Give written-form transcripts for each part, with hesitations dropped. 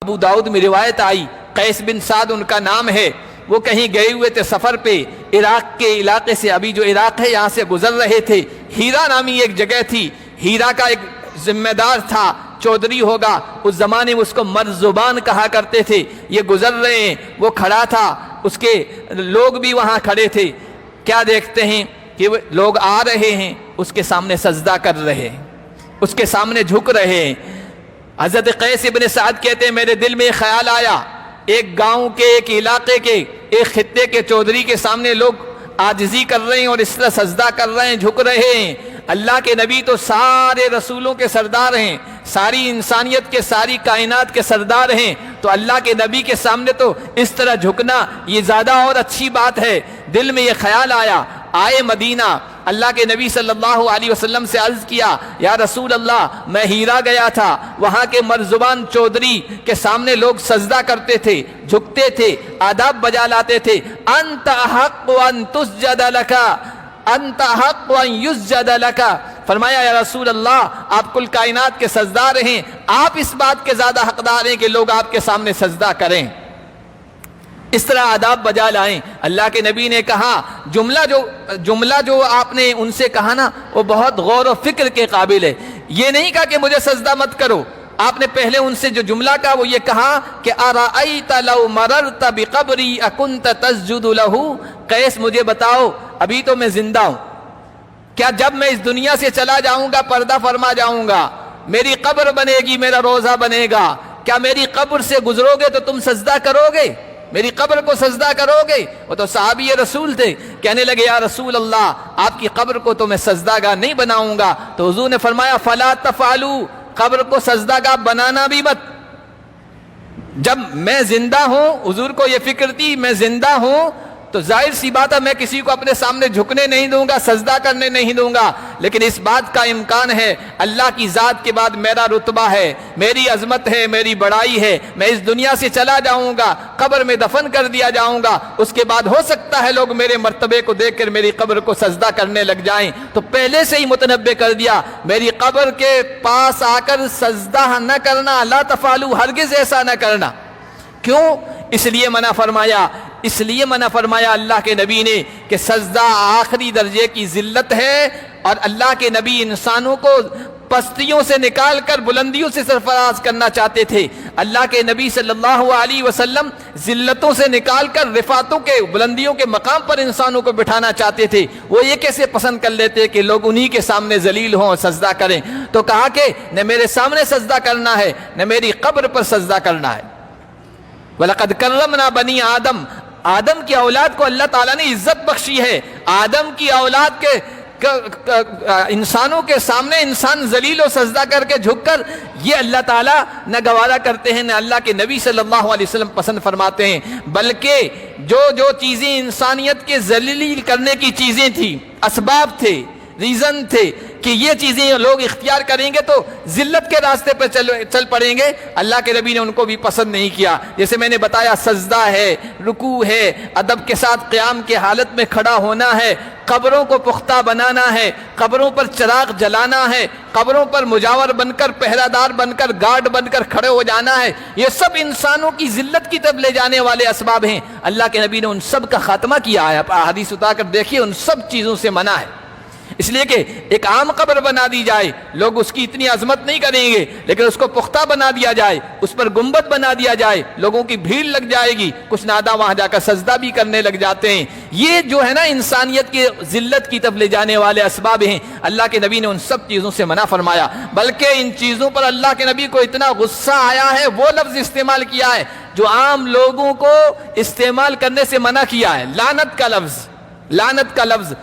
ابو داؤد میں روایت آئی، قیس بن سعد ان کا نام ہے، وہ کہیں گئے ہوئے تھے سفر پہ، عراق کے علاقے سے، ابھی جو عراق ہے یہاں سے گزر رہے تھے، ہیرا نامی ایک جگہ تھی، ہیرا کا ایک ذمہ دار تھا، چودھری ہوگا، اس زمانے میں اس کو مرد زبان کہا کرتے تھے، یہ گزر رہے ہیں، وہ کھڑا تھا، اس کے لوگ بھی وہاں کھڑے تھے، کیا دیکھتے ہیں کہ لوگ آ رہے ہیں، اس کے سامنے سجدہ کر رہے ہیں، اس کے سامنے جھک رہے ہیں۔ حضرت قیس ابن سعد کہتے ہیں میرے دل میں ایک خیال آیا، ایک گاؤں کے، ایک علاقے کے، ایک خطے کے چودھری کے سامنے لوگ عاجزی کر رہے ہیں اور اس طرح سجدہ کر رہے ہیں، جھک رہے ہیں۔ اللہ کے نبی تو سارے رسولوں کے سردار ہیں، ساری انسانیت کے، ساری کائنات کے سردار ہیں، تو اللہ کے نبی کے سامنے تو اس طرح جھکنا یہ زیادہ اور اچھی بات ہے۔ دل میں یہ خیال آیا، آئے مدینہ، اللہ کے نبی صلی اللہ علیہ وسلم سے عرض کیا، یا رسول اللہ میں ہیرا گیا تھا، وہاں کے مرزبان چودھری کے سامنے لوگ سجدہ کرتے تھے، جھکتے تھے، آداب بجا لاتے تھے، انت احق ان تسجد لک، انت حق ان یسجد لک، فرمایا یا رسول اللہ آپ کل کائنات کے سجدار ہیں، آپ اس بات کے زیادہ حقدار ہیں کہ لوگ آپ کے سامنے سجدہ کریں، اس طرح آداب بجا لائیں۔ اللہ کے نبی نے کہا، جملہ جو آپ نے ان سے کہا نا وہ بہت غور و فکر کے قابل ہے، یہ نہیں کہا کہ مجھے سجدہ مت کرو، آپ نے پہلے ان سے جو جملہ کہا وہ یہ کہا کہ ارأیت لو مررت بقبری اکنت تسجد لہ، قیس مجھے بتاؤ ابھی تو میں زندہ ہوں، کیا جب میں اس دنیا سے چلا جاؤں گا، پردہ فرما جاؤں گا، میری قبر بنے گی، میرا روضہ بنے گا، کیا میری قبر سے گزرو گے تو تم سجدہ کرو گے، میری قبر کو سجدہ کرو گے؟ وہ تو صحابی رسول تھے، کہنے لگے یا رسول اللہ آپ کی قبر کو تو میں سجدہ گاہ نہیں بناؤں گا، تو حضور نے فرمایا فلا تفعلوا، قبر کو سجدہ گاہ بنانا بھی مت۔ جب میں زندہ ہوں، حضور کو یہ فکر تھی میں زندہ ہوں تو ظاہر سی بات ہے میں کسی کو اپنے سامنے جھکنے نہیں دوں گا، سجدہ کرنے نہیں دوں گا، لیکن اس بات کا امکان ہے اللہ کی ذات کے بعد میرا رتبہ ہے، میری عظمت ہے، میری بڑائی ہے، میں اس دنیا سے چلا جاؤں گا، قبر میں دفن کر دیا جاؤں گا، اس کے بعد ہو سکتا ہے لوگ میرے مرتبے کو دیکھ کر میری قبر کو سجدہ کرنے لگ جائیں، تو پہلے سے ہی متنبع کر دیا میری قبر کے پاس آ کر سجدہ نہ کرنا، لا تفعلوا، ہرگز ایسا نہ کرنا۔ کیوں؟ اس لیے منع فرمایا اللہ کے نبی نے کہ سجدہ آخری درجے کی ذلت ہے، اور اللہ کے نبی انسانوں کو پستیوں سے نکال کر بلندیوں سے سرفراز کرنا چاہتے تھے، اللہ کے نبی صلی اللہ علیہ وسلم ذلتوں سے نکال کر رفعتوں کے، بلندیوں کے مقام پر انسانوں کو بٹھانا چاہتے تھے، وہ یہ کیسے پسند کر لیتے کہ لوگ انہی کے سامنے ذلیل ہوں اور سجدہ کریں، تو کہا کہ نہ میرے سامنے سجدہ کرنا ہے نہ میری قبر پر سجدہ کرنا ہے۔ وَلَقَدْ كَرَّمْنَا بَنِي آدم، آدم کی اولاد کو اللہ تعالیٰ نے عزت بخشی ہے، آدم کی اولاد کے انسانوں کے سامنے انسان ذلیل و سجدہ کر کے جھک کر، یہ اللہ تعالیٰ نہ گوارا کرتے ہیں، نہ اللہ کے نبی صلی اللہ علیہ وسلم پسند فرماتے ہیں، بلکہ جو چیزیں انسانیت کے ذلیل کرنے کی چیزیں تھیں، اسباب تھے، ریزن تھے کہ یہ چیزیں لوگ اختیار کریں گے تو ذلت کے راستے پر چل پڑیں گے، اللہ کے نبی نے ان کو بھی پسند نہیں کیا۔ جیسے میں نے بتایا سجدہ ہے، رکوع ہے، ادب کے ساتھ قیام کے حالت میں کھڑا ہونا ہے، قبروں کو پختہ بنانا ہے، قبروں پر چراغ جلانا ہے، قبروں پر مجاور بن کر، پہرہ دار بن کر، گارڈ بن کر کھڑے ہو جانا ہے، یہ سب انسانوں کی ذلت کی طرف لے جانے والے اسباب ہیں، اللہ کے نبی نے ان سب کا خاتمہ کیا ہے، آپ حدیث اٹھا کر دیکھیے ان سب چیزوں سے منع ہے، اس لیے کہ ایک عام قبر بنا دی جائے، لوگ اس کی اتنی عظمت نہیں کریں گے، لیکن اس کو پختہ بنا دیا جائے، اس پر گنبد بنا دیا جائے، لوگوں کی بھیڑ لگ جائے گی، کچھ ناداں وہاں جا کر سجدہ بھی کرنے لگ جاتے ہیں، یہ جو ہے نا انسانیت کی ذلت کی طرف لے جانے والے اسباب ہیں، اللہ کے نبی نے ان سب چیزوں سے منع فرمایا، بلکہ ان چیزوں پر اللہ کے نبی کو اتنا غصہ آیا ہے، وہ لفظ استعمال کیا ہے جو عام لوگوں کو استعمال کرنے سے منع کیا ہے، لعنت کا لفظ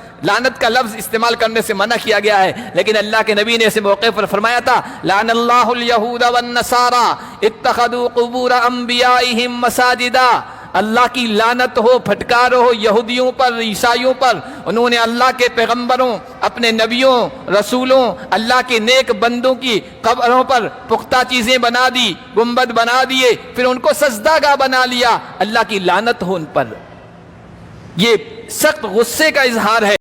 استعمال کرنے سے منع کیا گیا ہے، لیکن اللہ کے نبی نے اسے موقع پر فرمایا تھا لعن اللہ الیہود والنصارى اتخذوا قبور انبیائہم مساجدا، اللہ کی لعنت ہو، پھٹکار ہو یہودیوں پر، عیسائیوں پر، انہوں نے اللہ کے پیغمبروں، اپنے نبیوں، رسولوں، اللہ کے نیک بندوں کی قبروں پر پختہ چیزیں بنا دی، گنبد بنا دیے، پھر ان کو سجدہ گاہ بنا لیا، اللہ کی لعنت ہو ان پر۔ یہ سخت غصے کا اظہار ہے۔